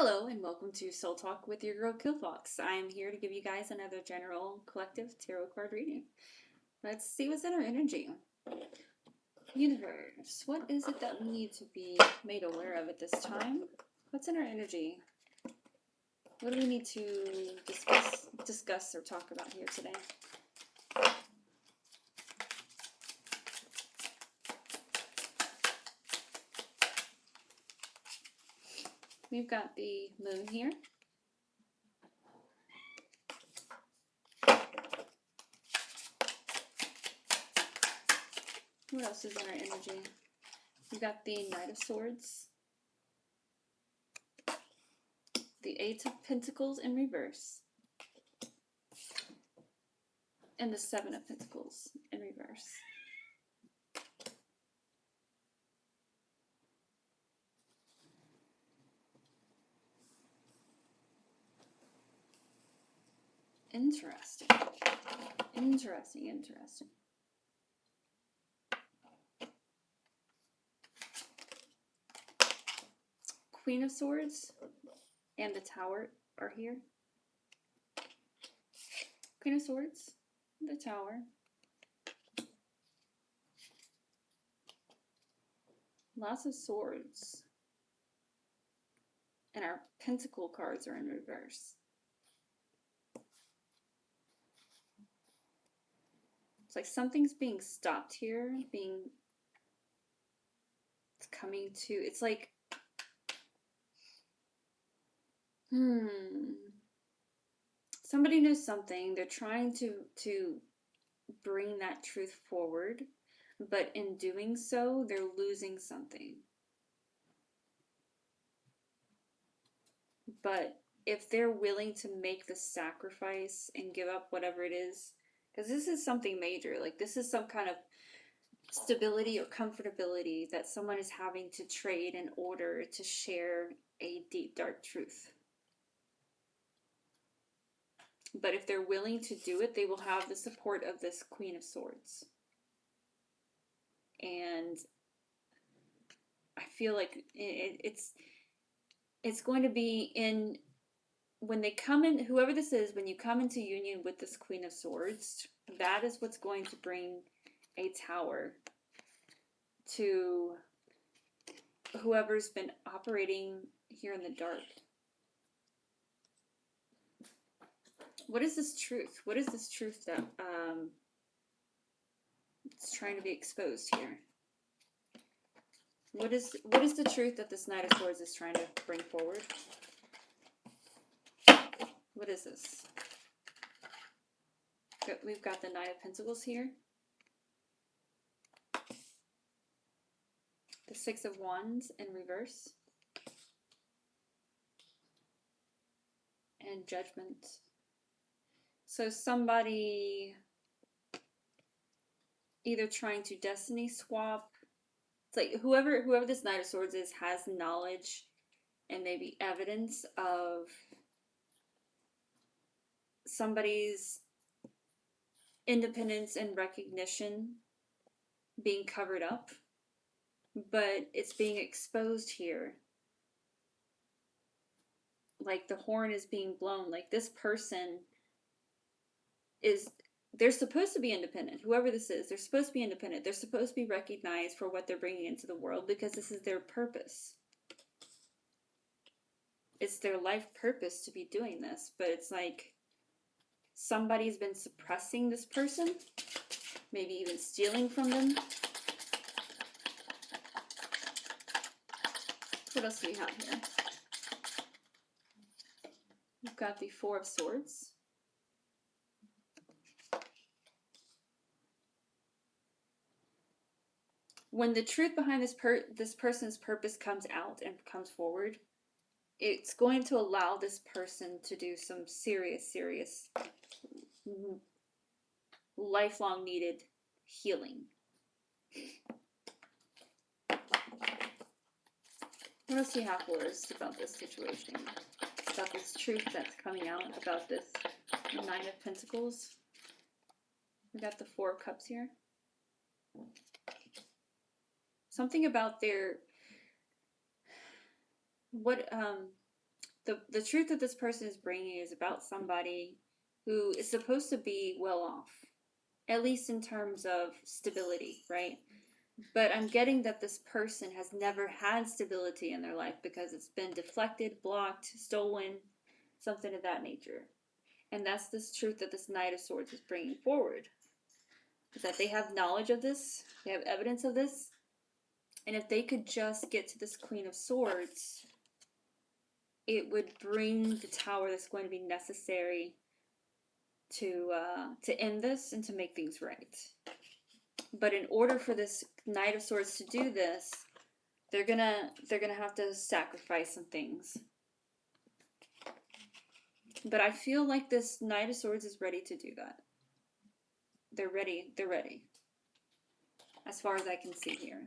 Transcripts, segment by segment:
Hello and welcome to Soul Talk with your girl Kilfox. I'm here to give you guys another general collective tarot card reading. Let's see what's in our energy. Universe, what is it that we need to be made aware of at this time? What's in our energy? What do we need to discuss or talk about here today? We've got the moon here. What else is in our energy? We've got the Knight of Swords, the Eight of Pentacles in reverse, and the Seven of Pentacles in reverse. Interesting. Interesting. Queen of Swords and the Tower are here. Queen of Swords, the Tower. Lots of swords. And our Pentacle cards are in reverse. It's like something's being stopped here, it's coming to, it's like, somebody knows something, they're trying to bring that truth forward, but in doing so, they're losing something. But if they're willing to make the sacrifice and give up whatever it is, because this is something major, like this is some kind of stability or comfortability that someone is having to trade in order to share a deep, dark truth. But if they're willing to do it, they will have the support of this Queen of Swords. And I feel like it's going to be in, when they come in, whoever this is, when you come into union with this Queen of Swords, that is what's going to bring a tower to whoever's been operating here in the dark. What is this truth? What is this truth that it's trying to be exposed here? What is the truth that this Knight of Swords is trying to bring forward? What is this? We've got the Knight of Pentacles here. The Six of Wands in reverse. And Judgment. So somebody either trying to destiny swap. It's like whoever this Knight of Swords is has knowledge and maybe evidence of somebody's independence and recognition being covered up, but it's being exposed here. Like the horn is being blown. Like this person they're supposed to be independent. Whoever this is, they're supposed to be independent. They're supposed to be recognized for what they're bringing into the world because this is their purpose. It's their life purpose to be doing this, but it's like somebody's been suppressing this person, maybe even stealing from them. What else do we have here? We've got the Four of Swords. When the truth behind this person's purpose comes out and comes forward, it's going to allow this person to do some serious, lifelong needed healing. What else do you have for us about this situation? About this truth that's coming out about this Nine of Pentacles? We got the Four of Cups here. Something about their the truth that this person is bringing is about somebody who is supposed to be well off, at least in terms of stability, right? But I'm getting that this person has never had stability in their life because it's been deflected, blocked, stolen, something of that nature. And that's this truth that this Knight of Swords is bringing forward. Is that they have knowledge of this, they have evidence of this, and if they could just get to this Queen of Swords, it would bring the tower that's going to be necessary to end this and to make things right. But in order for this Knight of Swords to do this, they're gonna have to sacrifice some things. But I feel like this Knight of Swords is ready to do that. They're ready. They're ready. As far as I can see here.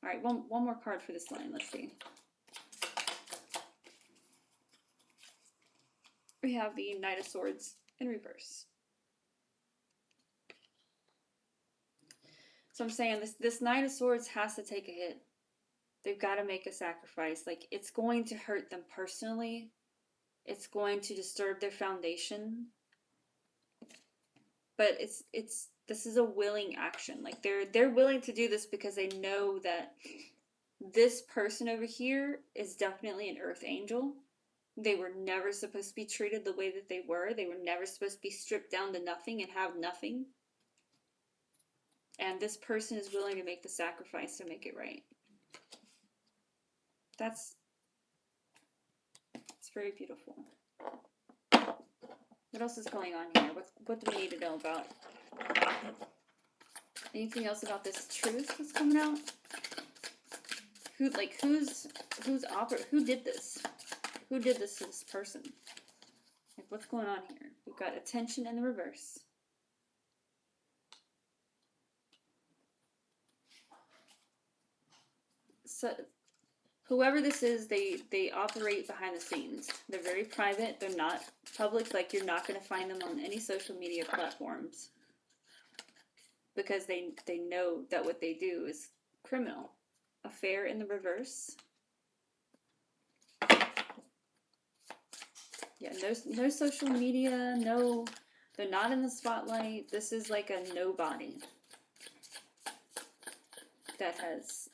All right, one more card for this line. Let's see. We have the Knight of Swords in reverse. So I'm saying this Knight of Swords has to take a hit. They've got to make a sacrifice. Like, it's going to hurt them personally. It's going to disturb their foundation. But this is a willing action. Like, they're willing to do this because they know that this person over here is definitely an earth angel. They were never supposed to be treated the way that they were. They were never supposed to be stripped down to nothing and have nothing. And this person is willing to make the sacrifice to make it right. It's very beautiful. What else is going on here? What do we need to know about? Anything else about this truth that's coming out? Who did this? Who did this to this person? Like, what's going on here? We've got attention in the reverse. So, whoever this is, they operate behind the scenes. They're very private. They're not public. Like, you're not going to find them on any social media platforms. Because they know that what they do is criminal. Affair in the reverse. Yeah, no social media, no, they're not in the spotlight. This is like a nobody that has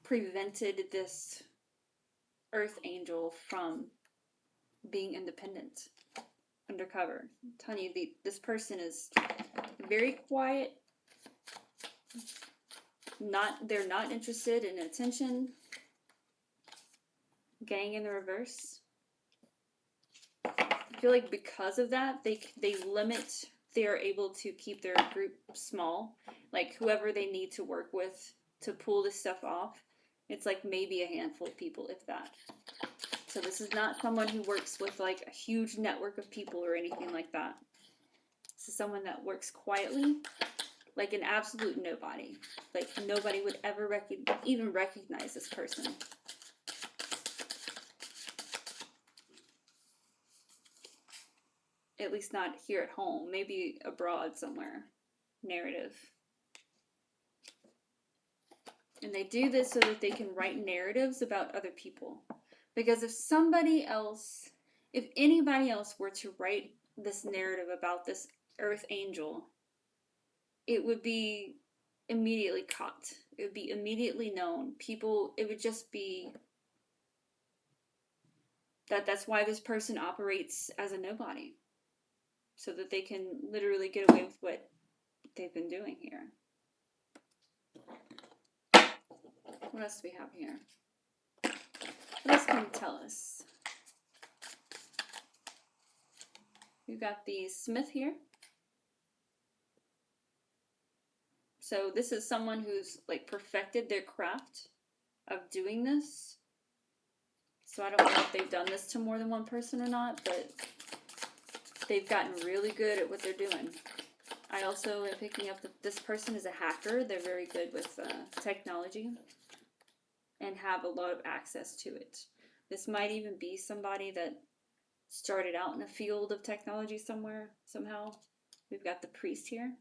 prevented this earth angel from being independent, undercover. I'm telling you, this person is very quiet. They're not interested in attention. Gang in the reverse. I feel like because of that, they are able to keep their group small. Like, whoever they need to work with to pull this stuff off, it's like maybe a handful of people, if that. So this is not someone who works with like a huge network of people or anything like that. This is someone that works quietly, like an absolute nobody. Like, nobody would ever even recognize this person. At least not here at home. Maybe abroad somewhere. Narrative. And they do this so that they can write narratives about other people. Because if anybody else were to write this narrative about this earth angel, it would be immediately caught. It would be immediately known. It would just be that's why this person operates as a nobody. So that they can literally get away with what they've been doing here. What else do we have here? What else can you tell us? We've got the Smith here. So this is someone who's like perfected their craft of doing this. So I don't know if they've done this to more than one person or not, but they've gotten really good at what they're doing. I also am picking up that this person is a hacker. They're very good with technology and have a lot of access to it. This might even be somebody that started out in a field of technology somewhere, somehow. We've got the priest here.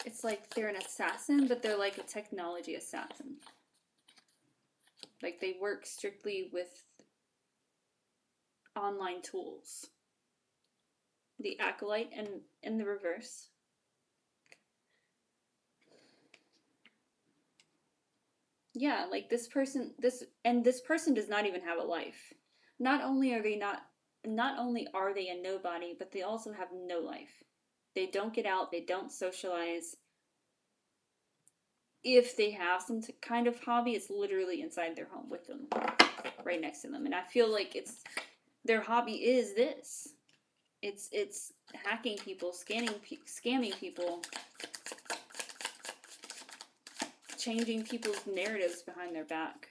It's like they're an assassin, but they're like a technology assassin. Like they work strictly with online tools. The acolyte and in the reverse. Yeah, like this person does not even have a life. Not only are they a nobody, but they also have no life. They don't get out, they don't socialize. If they have some kind of hobby, it's literally inside their home with them, right next to them. And I feel like their hobby is this. It's hacking people, scamming people, changing people's narratives behind their back.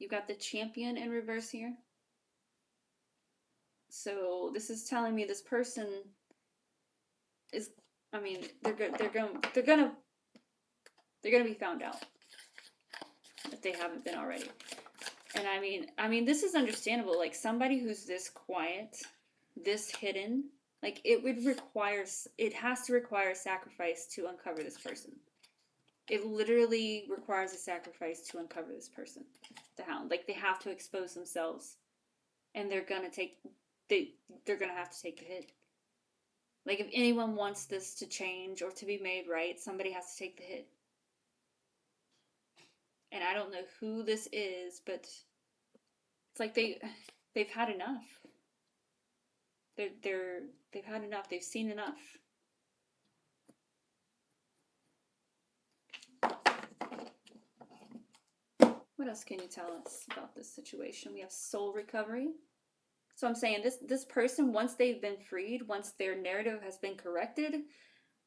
You got the Champion in reverse here. So this is telling me this person is, I mean, they're gonna be found out if they haven't been already. And I mean, this is understandable. Like somebody who's this quiet, this hidden, like it has to require sacrifice to uncover this person. It literally requires a sacrifice to uncover this person, the Hound. Like they have to expose themselves, and they're gonna have to take the hit. Like if anyone wants this to change or to be made right, somebody has to take the hit. And I don't know who this is, but it's like they've had enough. They've had enough. They've seen enough. What else can you tell us about this situation? We have soul recovery. So I'm saying this person, once they've been freed, once their narrative has been corrected,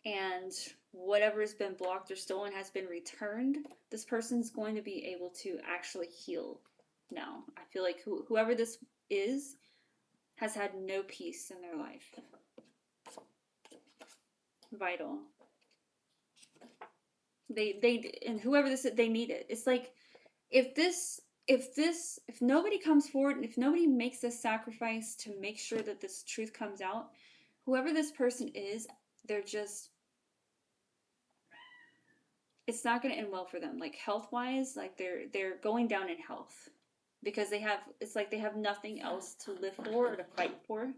and whatever has been blocked or stolen has been returned, this person's going to be able to actually heal now. I feel like whoever this is has had no peace in their life. Vital. And whoever this is, they need it. It's like if nobody comes forward and if nobody makes this sacrifice to make sure that this truth comes out, whoever this person is, it's not going to end well for them. Like health-wise, like they're going down in health because it's like they have nothing else to live for or to fight for.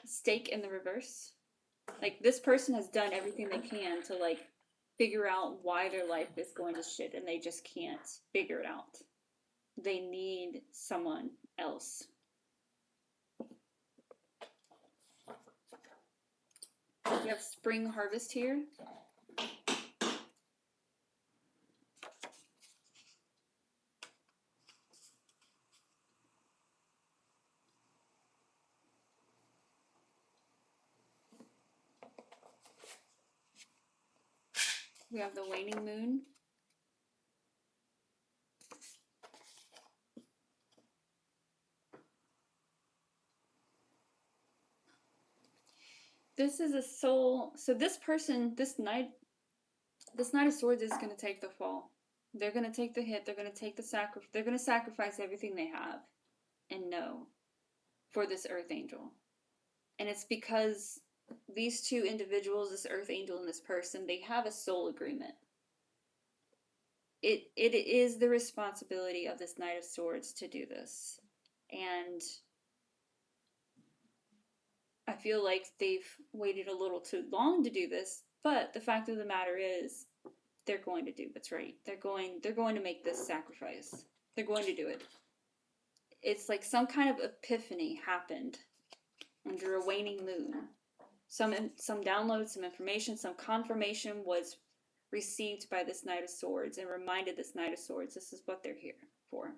Stake in the reverse. Like this person has done everything they can to like figure out why their life is going to shit and they just can't figure it out. They need someone else. We have spring harvest here. We have the waning moon. This is a soul. So this person, this knight of swords is going to take the fall. They're going to take the hit. They're going to take the sacrifice. They're going to sacrifice everything they have and know for this earth angel. And it's because these two individuals, this earth angel and this person, they have a soul agreement. It is the responsibility of this Knight of Swords to do this. And I feel like they've waited a little too long to do this, but the fact of the matter is they're going to do what's right. They're going to make this sacrifice. They're going to do it. It's like some kind of epiphany happened under a waning moon. Some download, some information, some confirmation was received by this Knight of Swords and reminded this Knight of Swords this is what they're here for.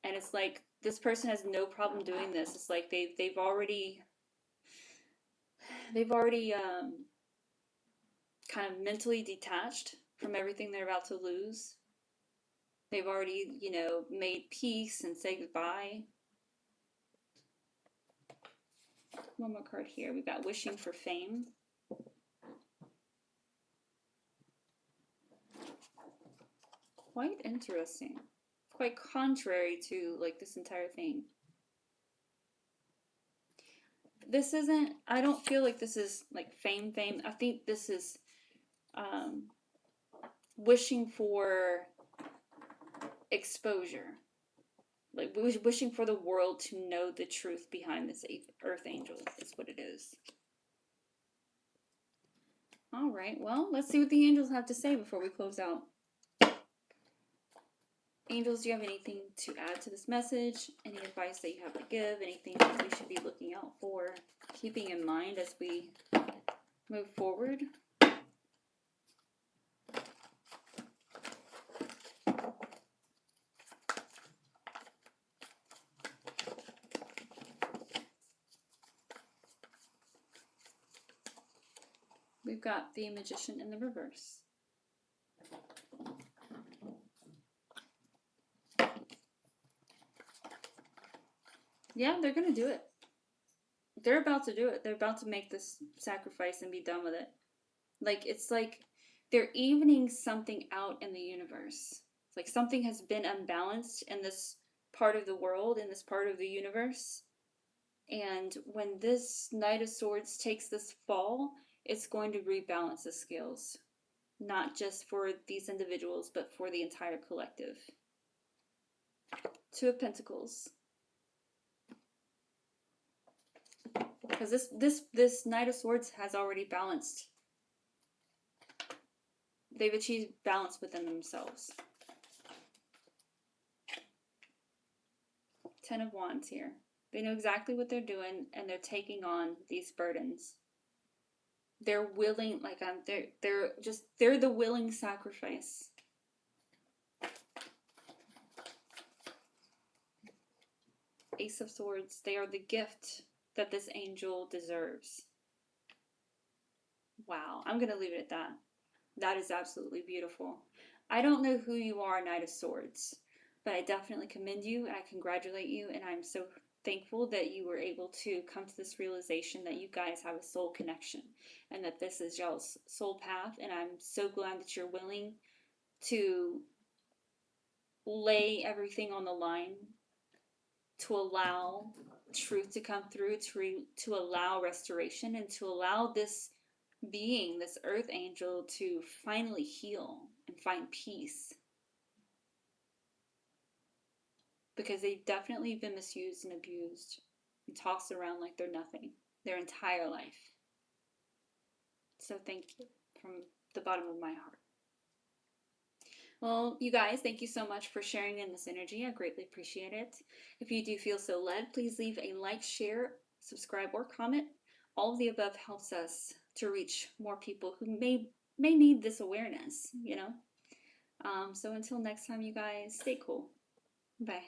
And it's like this person has no problem doing this. It's like they've already kind of mentally detached from everything they're about to lose. They've already, made peace and say goodbye. One more card here. We've got Wishing for Fame. Quite interesting. Quite contrary to like this entire thing. this isn't, I don't feel like this is like fame. I think this is um, wishing for exposure. Like wishing for the world to know the truth behind this earth angel is what it is. All right, well, let's see what the angels have to say before we close out. Angels, do you have anything to add to this message? Any advice that you have to give? Anything that we should be looking out for, keeping in mind as we move forward? We've got the Magician in the reverse. Yeah, they're going to do it. They're about to do it. They're about to make this sacrifice and be done with it. Like, it's like they're evening something out in the universe. It's like something has been unbalanced in this part of the world, in this part of the universe. And when this Knight of Swords takes this fall, it's going to rebalance the scales. Not just for these individuals, but for the entire collective. Two of Pentacles. Because this Knight of Swords has already balanced. They've achieved balance within themselves. Ten of Wands here. They know exactly what they're doing, and they're taking on these burdens. They're willing, like they're the willing sacrifice. Ace of Swords. They are the gift that this angel deserves. Wow, I'm gonna leave it at that. That is absolutely beautiful. I don't know who you are, Knight of Swords, but I definitely commend you and I congratulate you, and I'm so thankful that you were able to come to this realization that you guys have a soul connection and that this is y'all's soul path, and I'm so glad that you're willing to lay everything on the line to allow truth to come through, to allow restoration, and to allow this being, this earth angel, to finally heal and find peace. Because they've definitely been misused and abused and tossed around like they're nothing their entire life. So thank you from the bottom of my heart. Well, you guys, thank you so much for sharing in this energy. I greatly appreciate it. If you do feel so led, please leave a like, share, subscribe, or comment. All of the above helps us to reach more people who may need this awareness, you know? So until next time, you guys, stay cool. Bye.